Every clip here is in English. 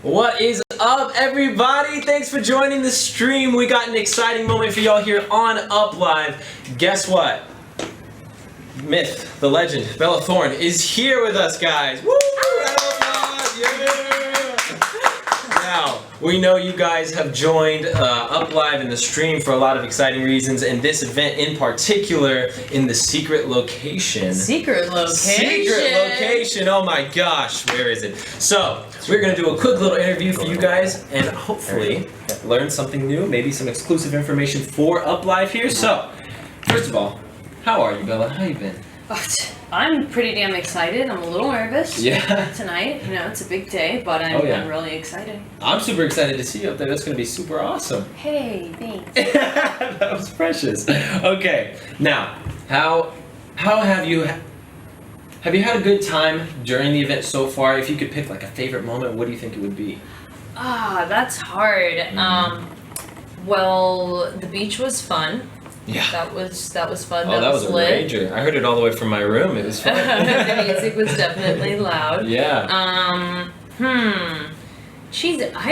What is up, everybody? Thanks for joining the stream. We got an exciting moment for y'all here on Uplive. Guess what? Myth, the legend, Bella Thorne is here with us, guys. Woo! Round of applause! Yeah! Now, we know you guys have joined Uplive in the stream for a lot of exciting reasons, and this event in particular in the secret location. Secret location? Secret location! Oh my gosh, where is it? So, we're going to do a quick little interview for you guys and hopefully learn something new, maybe some exclusive information for Uplive here. So, first of all, how are you, Bella? How you been? I'm pretty damn excited. I'm a little nervous tonight. You know, it's a big day, but I'm really excited. I'm super excited to see you up there. That's going to be super awesome. Hey, thanks. That was precious. Okay, now, how have you had a good time during the event so far? If you could pick like a favorite moment, what do you think it would be? That's hard. Well, the beach was fun. Yeah. That was fun. Oh, that was a lit. rager. I heard it all the way from my room. It was fun. The music was definitely loud. Yeah. I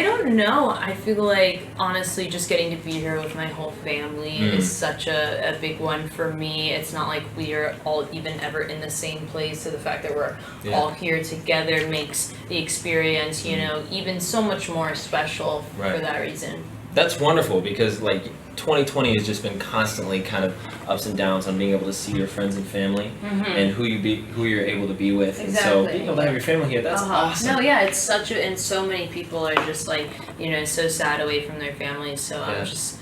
don't know. I feel like, honestly, just getting to be here with my whole family is such a big one for me. It's not like we are all even ever in the same place, so the fact that we're all here together makes the experience, you know, even so much more special for that reason. That's wonderful because, like, 2020 has just been constantly kind of ups and downs on being able to see your friends and family and who you're able to be with. Exactly. And so being able to have your family here, that's awesome. No, yeah, it's and so many people are just like, you know, so sad away from their families. So I'm just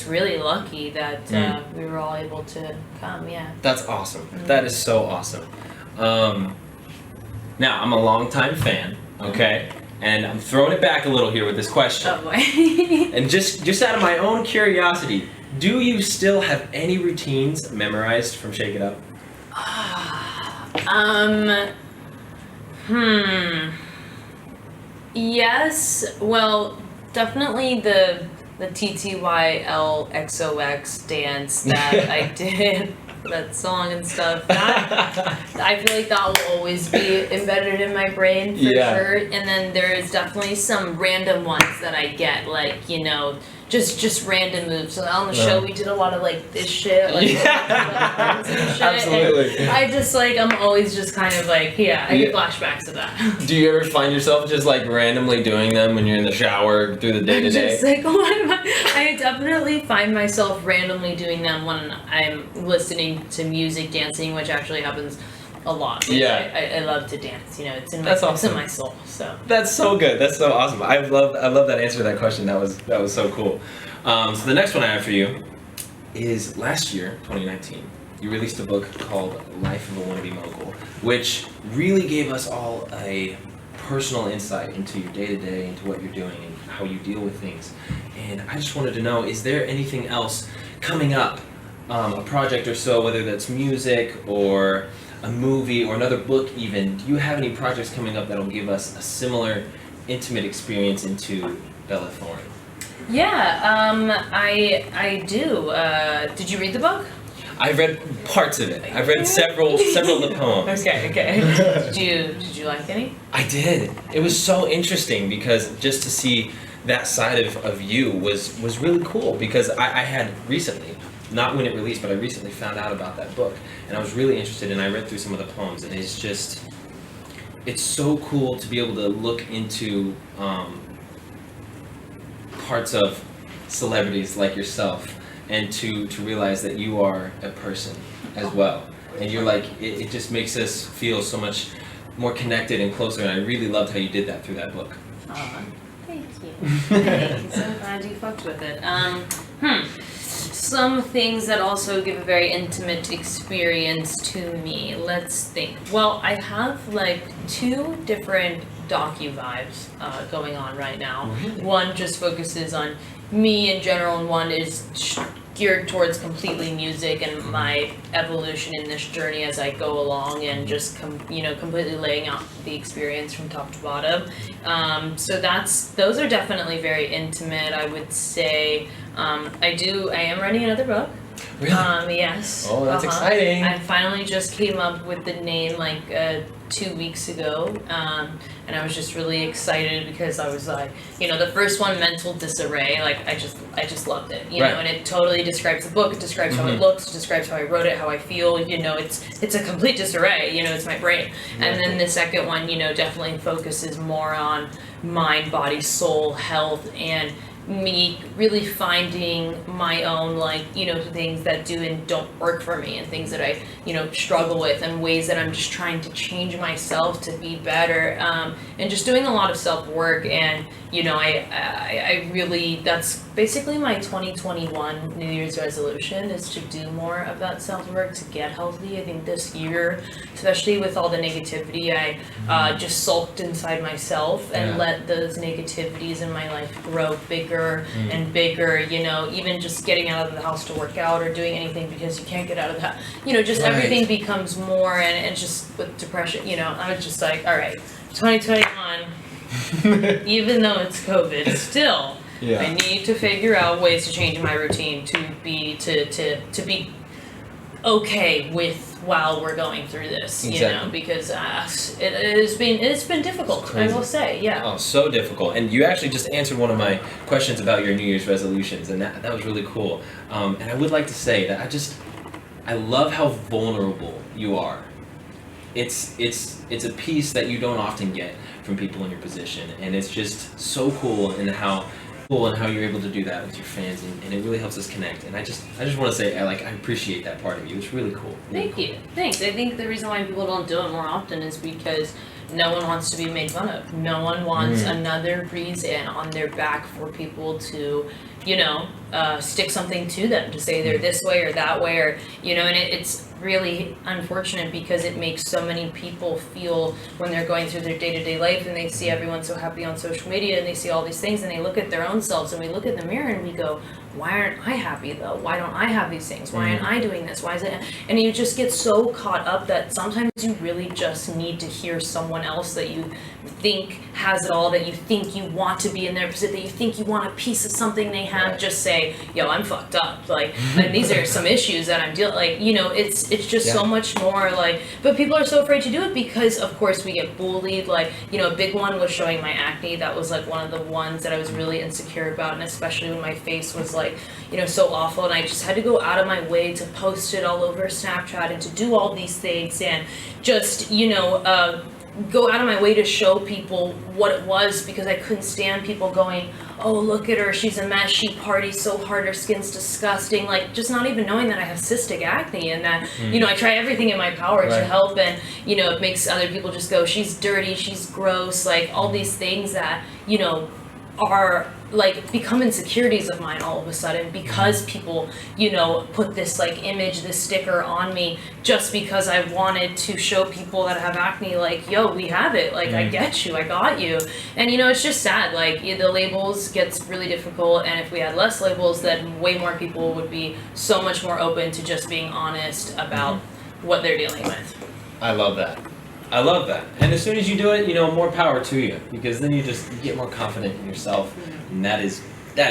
really lucky that we were all able to come. Yeah. That's awesome. That is so awesome. Now I'm a longtime fan. Okay. And I'm throwing it back a little here with this question. Oh boy. And just out of my own curiosity, do you still have any routines memorized from Shake It Up? Yes. Well, definitely the TTYLXOX dance that I did. That song and stuff. I feel like that will always be embedded in my brain for sure. And then there's definitely some random ones that I get, like, you know, just random moves. So on the show we did a lot of like this shit, like, shit. Absolutely. And I just like I'm always just kind of like I get flashbacks of that. Do you ever find yourself just like randomly doing them when you're in the shower through the day to day? Just like I definitely find myself randomly doing them when I'm listening to music, dancing, which actually happens a lot. I love to dance. You know, it's in my it's in my soul. So that's so good. That's so awesome. I love that answer to that question. That was so cool. So the next one I have for you is last year, 2019. You released a book called Life of a Wannabe Mogul, which really gave us all a personal insight into your day-to-day, into what you're doing, and how you deal with things. And I just wanted to know, is there anything else coming up, a project or so, whether that's music or a movie or another book even? Do you have any projects coming up that'll give us a similar intimate experience into Bella Thorne? Yeah, I do. Did you read the book? I've read parts of it. I've read several of the poems. Okay. Did you like any? I did. It was so interesting because just to see that side of you was really cool, because I had recently, not when it released, but I recently found out about that book, and I was really interested, and I read through some of the poems, and it's so cool to be able to look into parts of celebrities like yourself, and to realize that you are a person as well, and you're like, it just makes us feel so much more connected and closer, and I really loved how you did that through that book. Thank you. Thanks. I'm glad you fucked with it. Some things that also give a very intimate experience to me. Let's think. Well, I have like 2 different docu-vibes going on right now. One just focuses on me in general, and one is geared towards completely music and my evolution in this journey as I go along, and just completely laying out the experience from top to bottom. So those are definitely very intimate, I would say. I am writing another book. Really? Yes. Oh, that's exciting. I finally just came up with the name like 2 weeks ago, and I was just really excited because I was like, you know, the first one, mental disarray, like I just loved it, you know, and it totally describes the book, it describes how it looks, it describes how I wrote it, how I feel, you know, it's a complete disarray, you know, it's my brain. And then the second one, you know, definitely focuses more on mind, body, soul, health, and me really finding my own, like, you know, things that do and don't work for me, and things that I, you know, struggle with, and ways that I'm just trying to change myself to be better, and just doing a lot of self-work. And you know, I really, that's basically my 2021 New Year's resolution, is to do more of that self-work, to get healthy. I think this year, especially with all the negativity, I just sulked inside myself and let those negativities in my life grow bigger and bigger, you know, even just getting out of the house to work out or doing anything because you can't get out of the house, you know, just everything becomes more, and just with depression, you know, I was just like, all right, 2021, even though it's COVID, still, I need to figure out ways to change my routine to be okay with while we're going through this, you know, because it's been difficult, I will say, Oh, so difficult. And you actually just answered one of my questions about your New Year's resolutions, and that was really cool. And I would like to say that I love how vulnerable you are. It's a piece that you don't often get from people in your position, and it's just so cool in how you're able to do that with your fans, and it really helps us connect. And I just want to say, I appreciate that part of you. It's really cool. Thank you. Thanks. I think the reason why people don't do it more often is because no one wants to be made fun of. No one wants another reason on their back for people to, you know, stick something to them, to say they're this way or that way, or, you know, and it's really unfortunate because it makes so many people feel, when they're going through their day-to-day life and they see everyone so happy on social media and they see all these things and they look at their own selves, and we look in the mirror and we go, why aren't I happy though? Why don't I have these things? Why aren't I doing this? Why is it? And you just get so caught up that sometimes you really just need to hear someone else that you think has it all, that you think you want to be in their position, that you think you want a piece of something they have, just say, yo, I'm fucked up. Like, and these are some issues that I'm dealing, like, you know, it's just so much more, like, but people are so afraid to do it because, of course, we get bullied. Like, you know, a big one was showing my acne. That was like one of the ones that I was really insecure about, and especially when my face was like, you know, so awful, and I just had to go out of my way to post it all over Snapchat and to do all these things and just, you know, go out of my way to show people what it was, because I couldn't stand people going, oh, look at her, she's a mess, she parties so hard, her skin's disgusting, like, just not even knowing that I have cystic acne, and that, you know, I try everything in my power to help, and, you know, it makes other people just go, she's dirty, she's gross, like, all these things that, you know, are like become insecurities of mine all of a sudden because people, you know, put this like image, this sticker on me just because I wanted to show people that have acne, like, yo, we have it, like, I get you, I got you. And, you know, it's just sad, like, the labels gets really difficult, and if we had less labels, then way more people would be so much more open to just being honest about what they're dealing with. I love that. I love that. And as soon as you do it, you know, more power to you, because then you get more confident in yourself, and that is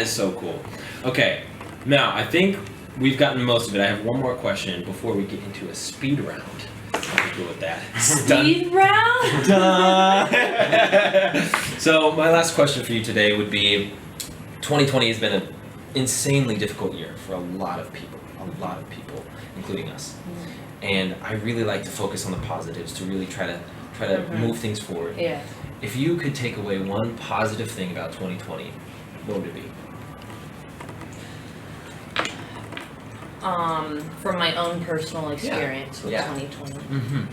so cool. Okay, now I think we've gotten most of it. I have one more question before we get into a speed round. I'm cool with that. Speed round? Done. So my last question for you today would be, 2020 has been an insanely difficult year for a lot of people, including us. And I really like to focus on the positives, to really try to move things forward. Yeah. If you could take away one positive thing about 2020, what would it be? From my own personal experience with 2020.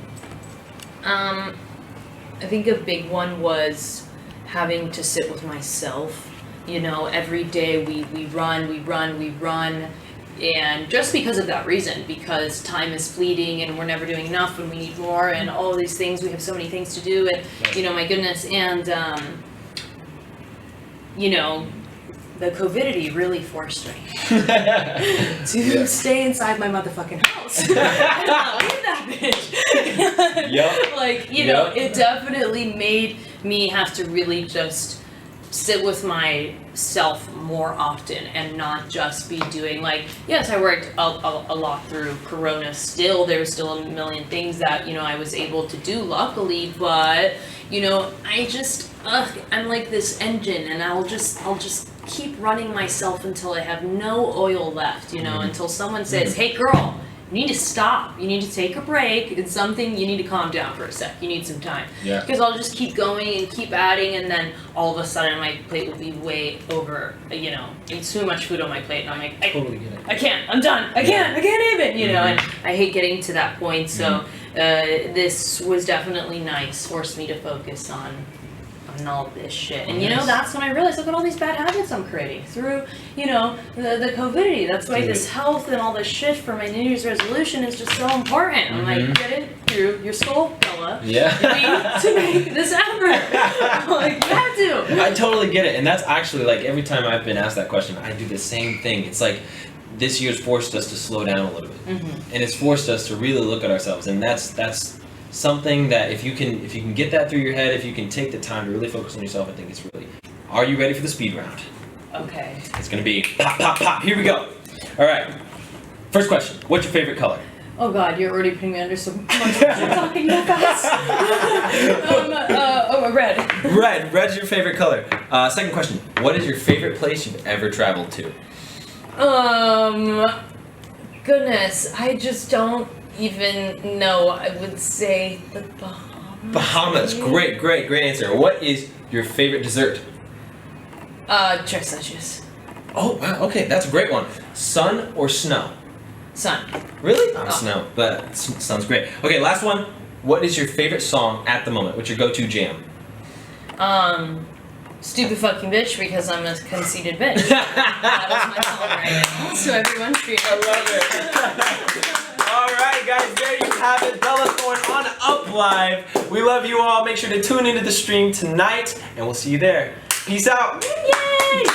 I think a big one was having to sit with myself. You know, every day we run. And just because of that reason, because time is fleeting and we're never doing enough and we need more and all these things, we have so many things to do, and, you know, my goodness, and, you know, the COVIDity really forced me to stay inside my motherfucking house. And not leave that bitch. Like, you know, it definitely made me have to really just sit with myself more often and not just be doing like, yes, I worked a lot through Corona. Still, there's still a million things that, you know, I was able to do luckily, but, you know, I'm like this engine, and I'll just keep running myself until I have no oil left, you know, until someone says, hey girl, you need to stop. You need to take a break. It's something, you need to calm down for a sec. You need some time. Yeah. Because I'll just keep going and keep adding, and then all of a sudden my plate will be way over, you know, it's too much food on my plate, and I'm like, Totally get it. I can't, I'm done. I can't even, you know, and I hate getting to that point. So this was definitely nice, forced me to focus on all this shit. And you know, that's when I realized, look at all these bad habits I'm creating through, you know, the COVIDity. That's why this health and all this shit for my New Year's resolution is just so important. I'm like, get it through your skull, Bella. Yeah. You need to make this effort. Like, you have to. I totally get it. And that's actually, like, every time I've been asked that question, I do the same thing. It's like, this year's forced us to slow down a little bit. And it's forced us to really look at ourselves. And that's something that if you can get that through your head, if you can take the time to really focus on yourself, I think it's really. Are you ready for the speed round? Okay. It's gonna be pop, pop, pop. Here we go. All right. First question. What's your favorite color? Oh God, you're already putting me under so much pressure talking that fast. Red. Red. Red's your favorite color. Second question. What is your favorite place you've ever traveled to? Goodness, I just don't even know. I would say the Bahamas. Bahamas. Great answer. What is your favorite dessert? Dressage. Oh wow. Okay, that's a great one. Sun or snow? Sun. Really? Snow. But sun's great. Okay, last one. What is your favorite song at the moment? What's your go-to jam? Stupid fucking bitch, because I'm a conceited bitch. That is my song right now. So everyone stream. I love it. All right, guys, there you have it. Bella Thorne on Uplive. We love you all. Make sure to tune into the stream tonight, and we'll see you there. Peace out. Yay!